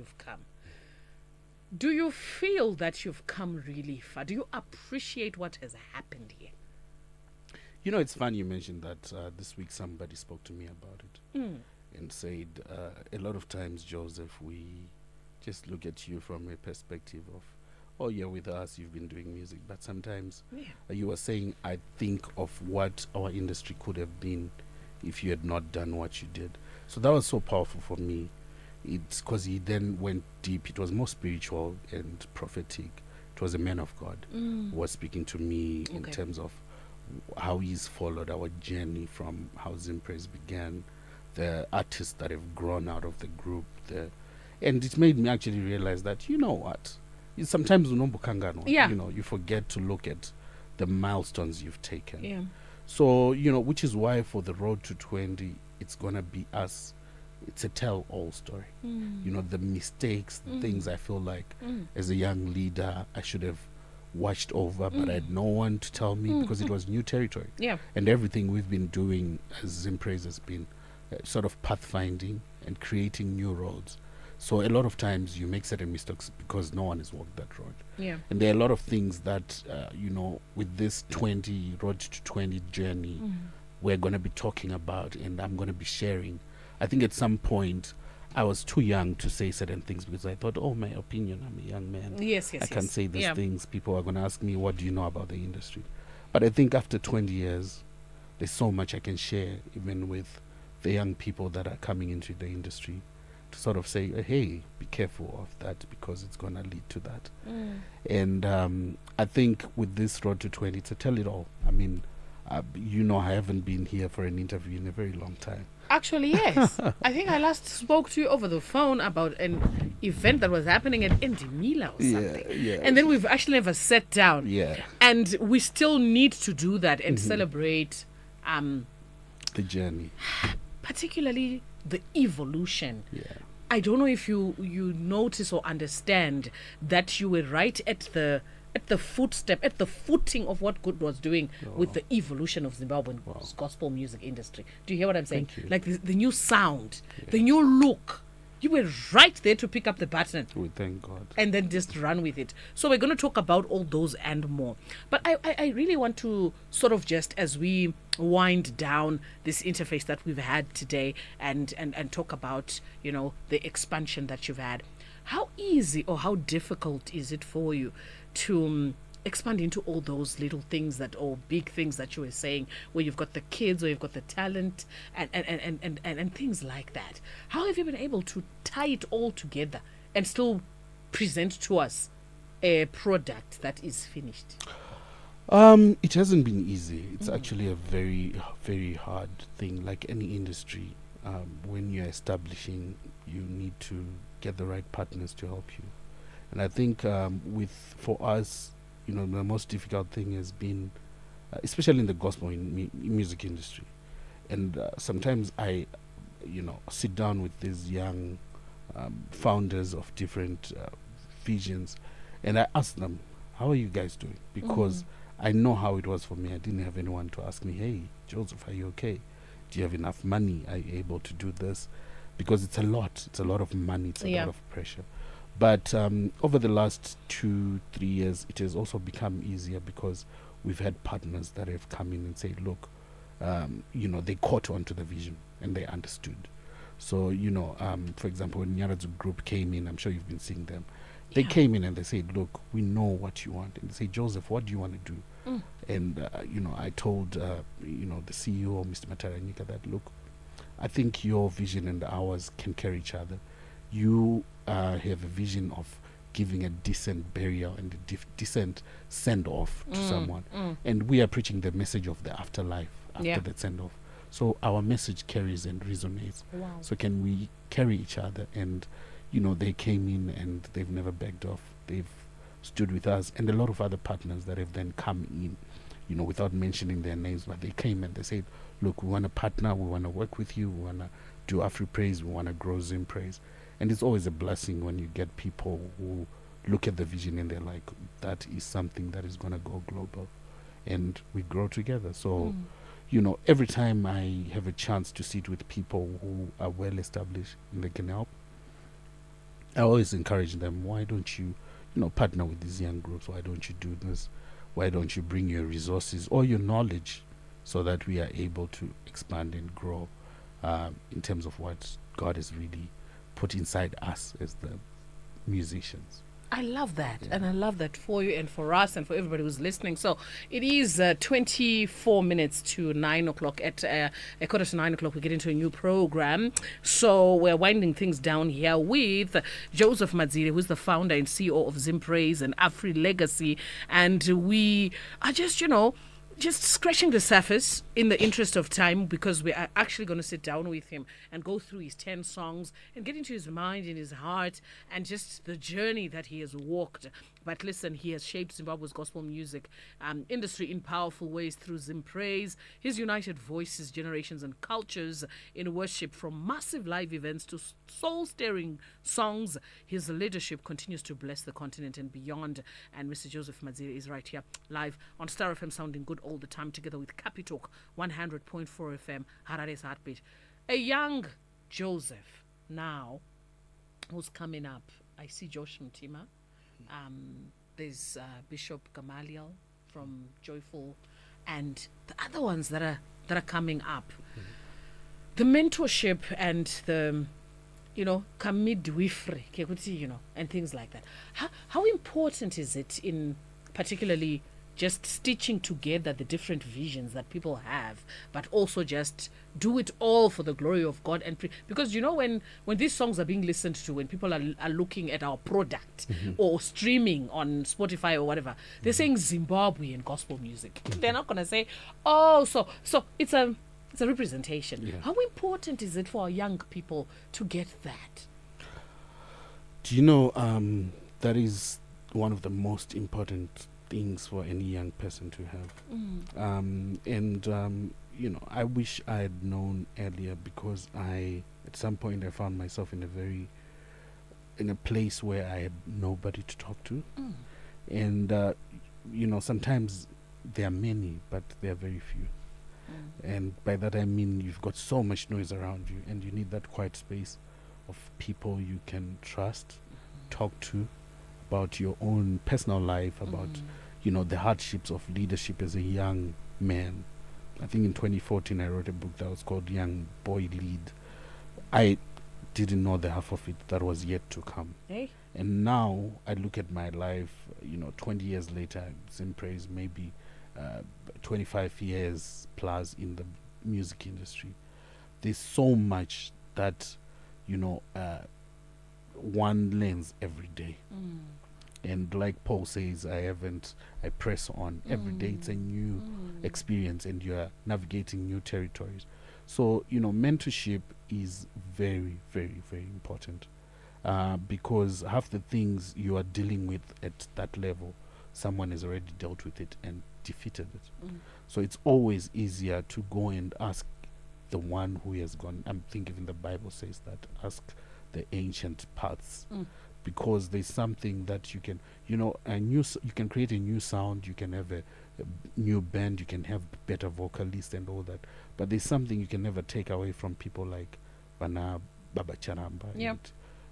you've come. Do you feel that you've come really far? Do you appreciate what has happened here? You know, it's funny you mentioned that this week somebody spoke to me about it Mm. and said a lot of times, Joseph, we just look at you from a perspective of, oh, you're with us, you've been doing music. But sometimes you were saying, I think of what our industry could have been if you had not done what you did. So that was so powerful for me. It's because he then went deep. It was more spiritual and prophetic. It was a man of God who was speaking to me in terms of how he's followed our journey from how Zimpraise began, the artists that have grown out of the group, and it made me actually realize that, you know what, sometimes you forget to look at the milestones you've taken. Yeah. So, which is why for the road to 20, it's gonna be us. It's a tell-all story. The mistakes, the things I feel like as a young leader I should have watched over, but I had no one to tell me because it was new territory. Yeah. And everything we've been doing as Zimpraise has been sort of pathfinding and creating new roads. So a lot of times you make certain mistakes because no one has walked that road. Yeah. And there are a lot of things that, with this road to 20 journey, we're going to be talking about and I'm going to be sharing. I think at some point I was too young to say certain things because I thought, oh, my opinion, I'm a young man. Yes. I can say these things. People are going to ask me, what do you know about the industry? But I think after 20 years, there's so much I can share, even with the young people that are coming into the industry, to sort of say, hey, be careful of that because it's going to lead to that. And I think with this road to 20, it's a tell it all. I mean, I haven't been here for an interview in a very long time. Actually, yes. I think I last spoke to you over the phone about an event that was happening at Endimila or something. Yeah. And then we've actually never sat down. Yeah. And we still need to do that and celebrate the journey. Particularly the evolution. Yeah. I don't know if you notice or understand that you were right at the footing of what God was doing with the evolution of Zimbabwean gospel music industry. Do you hear what I'm saying? Like the new sound, the new look. You were right there to pick up the baton. We thank God. And then just run with it. So we're going to talk about all those and more. But I really want to sort of just, as we wind down this interface that we've had today and talk about, the expansion that you've had. How easy or how difficult is it for you to expand into all those little things or big things that you were saying, where you've got the kids or you've got the talent and things like that? How have you been able to tie it all together and still present to us a product that is finished? It hasn't been easy. It's actually a very, very hard thing. Like any industry, when you're establishing, you need to get the right partners to help you. And I think for us, the most difficult thing has been, especially in the gospel music industry. And sometimes I, sit down with these young founders of different visions, and I ask them, how are you guys doing? Because I know how it was for me. I didn't have anyone to ask me, hey, Joseph, are you okay? Do you have enough money? Are you able to do this? Because it's a lot. It's a lot of money. It's a lot of pressure. But over the last 2-3 years, it has also become easier because we've had partners that have come in and said, look, they caught on to the vision and they understood. So, for example, when Nyaradzu Group came in, I'm sure you've been seeing them. They came in and they said, look, we know what you want. And they say, Joseph, what do you want to do? And, I told, the CEO, Mr. Mataranyika, that, look, I think your vision and ours can carry each other. You have a vision of giving a decent burial and a decent send-off to someone. And we are preaching the message of the afterlife after that send-off. So our message carries and resonates. Wow. So can we carry each other? And, they came in and they've never backed off. They've stood with us. And a lot of other partners that have then come in, without mentioning their names, but they came and they said, look, we want to partner, we want to work with you, we want to do Afri-Praise, we want to grow Zimpraise. And it's always a blessing when you get people who look at the vision and they're like, that is something that is going to go global. And we grow together. So, every time I have a chance to sit with people who are well established and they can help, I always encourage them, why don't you, partner with these young groups? Why don't you do this? Why don't you bring your resources or your knowledge so that we are able to expand and grow in terms of what God has really put inside us as the musicians. I love that. Yeah. And I love that for you and for us and for everybody who's listening. So it is 24 minutes to 9 o'clock. At a quarter to 9 o'clock, we get into a new program. So we're winding things down here with Joseph Madziyire, who's the founder and CEO of Zimpraise and Afri Legacy. And we are just scratching the surface in the interest of time, because we are actually going to sit down with him and go through his 10 songs and get into his mind and his heart and just the journey that he has walked. But listen, he has shaped Zimbabwe's gospel music industry in powerful ways through Zimpraise. He's united voices, generations, and cultures in worship, from massive live events to soul-stirring songs. His leadership continues to bless the continent and beyond. And Mr. Joseph Madziyire is right here, live on Star FM, sounding good all the time, together with Capitalk 100.4 FM, Harare's Heartbeat. A young Joseph now who's coming up. I see Josh Mtima. There's Bishop Gamaliel from Joyful, and the other ones that are coming up. The mentorship and the kamidwifre, and things like that. How important is it in particularly just stitching together the different visions that people have, but also just do it all for the glory of God? And because when these songs are being listened to, when people are looking at our product or streaming on Spotify or whatever, they're saying Zimbabwean gospel music. They're not going to say, so it's a representation. Yeah. How important is it for our young people to get that? Do you know that is one of the most important things for any young person to have. I wish I had known earlier, because at some point I found myself in a place where I had nobody to talk to. And sometimes there are many, but there are very few. And by that I mean you've got so much noise around you, and you need that quiet space of people you can trust, talk to about your own personal life, about the hardships of leadership as a young man. I think in 2014 I wrote a book that was called Young Boy Lead. I didn't know the half of it that was yet to come. Hey. And now I look at my life, 20 years later, Zimpraise, maybe 25 years plus in the music industry. There's so much that one learns every day. And like Paul says, I press on. Every day it's a new experience, and you're navigating new territories. So, mentorship is very, very, very important, because half the things you are dealing with at that level, someone has already dealt with it and defeated it. So it's always easier to go and ask the one who has gone. I think even the Bible says that, ask the ancient paths. Because there's something that you can, you can create a new sound, you can have a new band, you can have better vocalists and all that. But there's something you can never take away from people like Bana, Baba Charamba. Yep.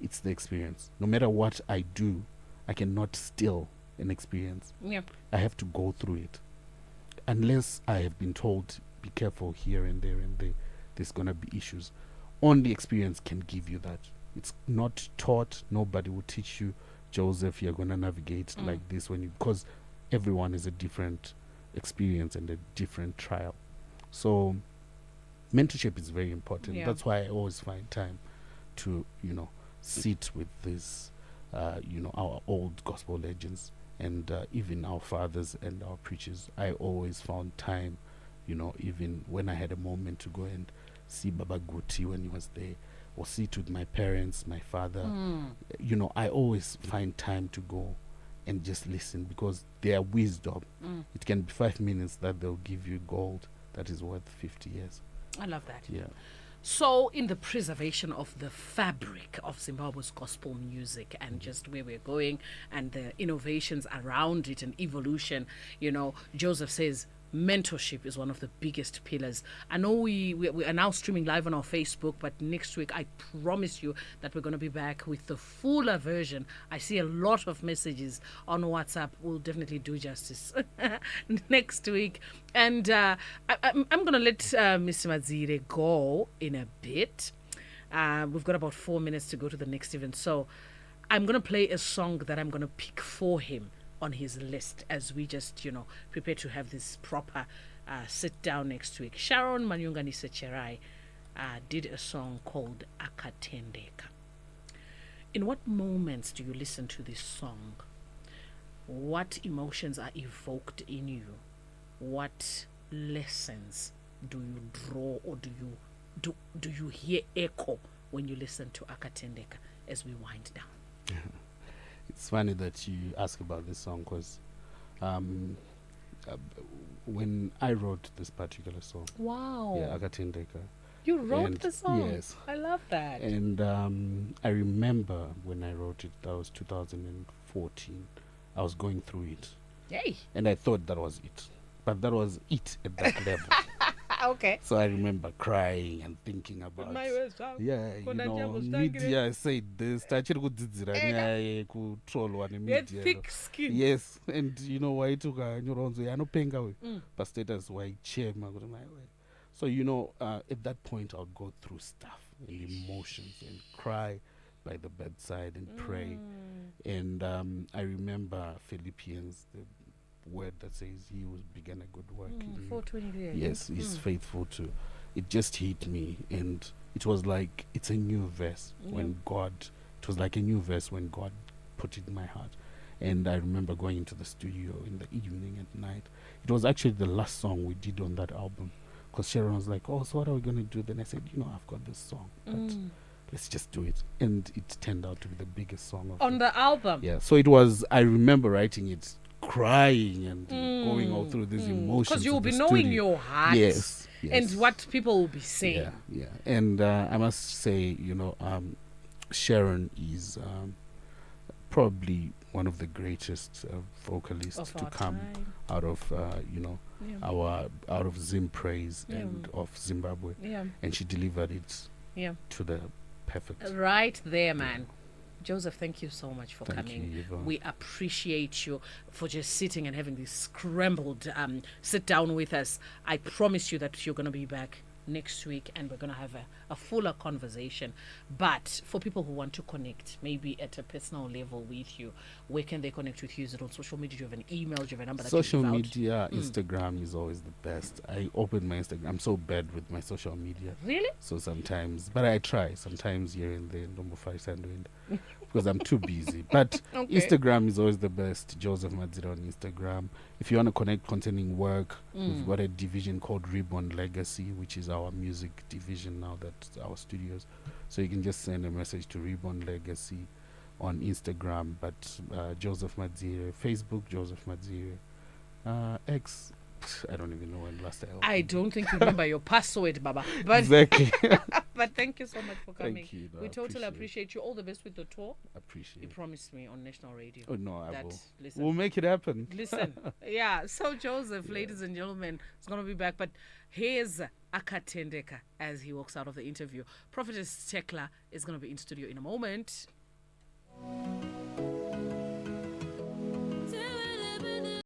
It's the experience. No matter what I do, I cannot steal an experience. Yep. I have to go through it. Unless I have been told, be careful here and there and there, there's going to be issues. Only experience can give you that. It's not taught. Nobody will teach you, Joseph, you're going to navigate like this, because everyone is a different experience and a different trial. So mentorship is very important. Yeah. That's why I always find time to, sit with this, our old gospel legends, and even our fathers and our preachers. I always found time, even when I had a moment to go and see Baba Guti when he was there, or sit with my parents, my father. I always find time to go and just listen, because their wisdom, it can be 5 minutes that they'll give you gold that is worth 50 years. I love that. Yeah. So in the preservation of the fabric of Zimbabwe's gospel music and just where we're going and the innovations around it and evolution, Joseph says, mentorship is one of the biggest pillars. I know we are now streaming live on our Facebook, but next week I promise you that we're going to be back with the fuller version. I see a lot of messages on WhatsApp. We'll definitely do justice next week. And I'm going to let Mr. Madziyire go in a bit. We've got about 4 minutes to go to the next event. So I'm going to play a song that I'm going to pick for him on his list as we just, prepare to have this proper sit down next week. Sharon Manyunganise Cherai did a song called Akatendeka. In what moments do you listen to this song? What emotions are evoked in you? What lessons do you draw, or do you hear echo when you listen to Akatendeka as we wind down? It's funny that you ask about this song because when I wrote this particular song, wow, Akatendeka, you wrote the song. Yes, I love that. And I remember when I wrote it, that was 2014. I was going through it, and I thought that was it, but that was it at that level. Okay. So I remember crying and thinking about media said this, thick skin. Yes, and why took a but status why chema. So at that point I would go through stuff and emotions and cry by the bedside and pray. And I remember Philippians, the word that says he who began a good work in 4:20 there. Yes, he's faithful to. It just hit me, and it was like it's a new verse when God. It was like a new verse when God put it in my heart. And I remember going into the studio in the evening at night. It was actually the last song we did on that album, because Sharon was like, "Oh, so what are we gonna do?" Then I said, "I've got this song, but let's just do it." And it turned out to be the biggest song on the album. Yeah, so it was. I remember writing it, crying and going all through these emotions. Because you will be knowing your heart. Yes. And what people will be saying. Yeah. And I must say, Sharon is probably one of the greatest vocalists to come out of, out of Zimpraise and of Zimbabwe. Yeah. And she delivered it to the perfect. Right there, man. Joseph, thank you so much for coming. You, we appreciate you for just sitting and having this scrambled sit down with us. I promise you that you're going to be back next week and we're going to have a fuller conversation. But for people who want to connect, maybe at a personal level with you, where can they connect with you? Is it on social media? Do you have an email? Do you have a number? Social media, Instagram is always the best. I open my Instagram. I'm so bad with my social media. Really? So sometimes, but I try. Sometimes here and there, because I'm too busy. But Instagram is always the best. Joseph Madziyire on Instagram. If you want to connect concerning work, we've got a division called Reborn Legacy, which is our music division now, that's our studios. So you can just send a message to Reborn Legacy on Instagram, but Joseph Madziyire, Facebook, Joseph Madziyire, X, I don't even know when last I don't think you remember your password, Baba. But exactly. But thank you so much for coming. Thank you. We totally appreciate you. All the best with the tour. Appreciate You promised me on national radio. Oh, no, I will. Listen, we'll make it happen. Listen. Yeah. So Joseph, ladies and gentlemen, is going to be back. But here's Akatendeka as he walks out of the interview. Prophetess Tekla is going to be in studio in a moment.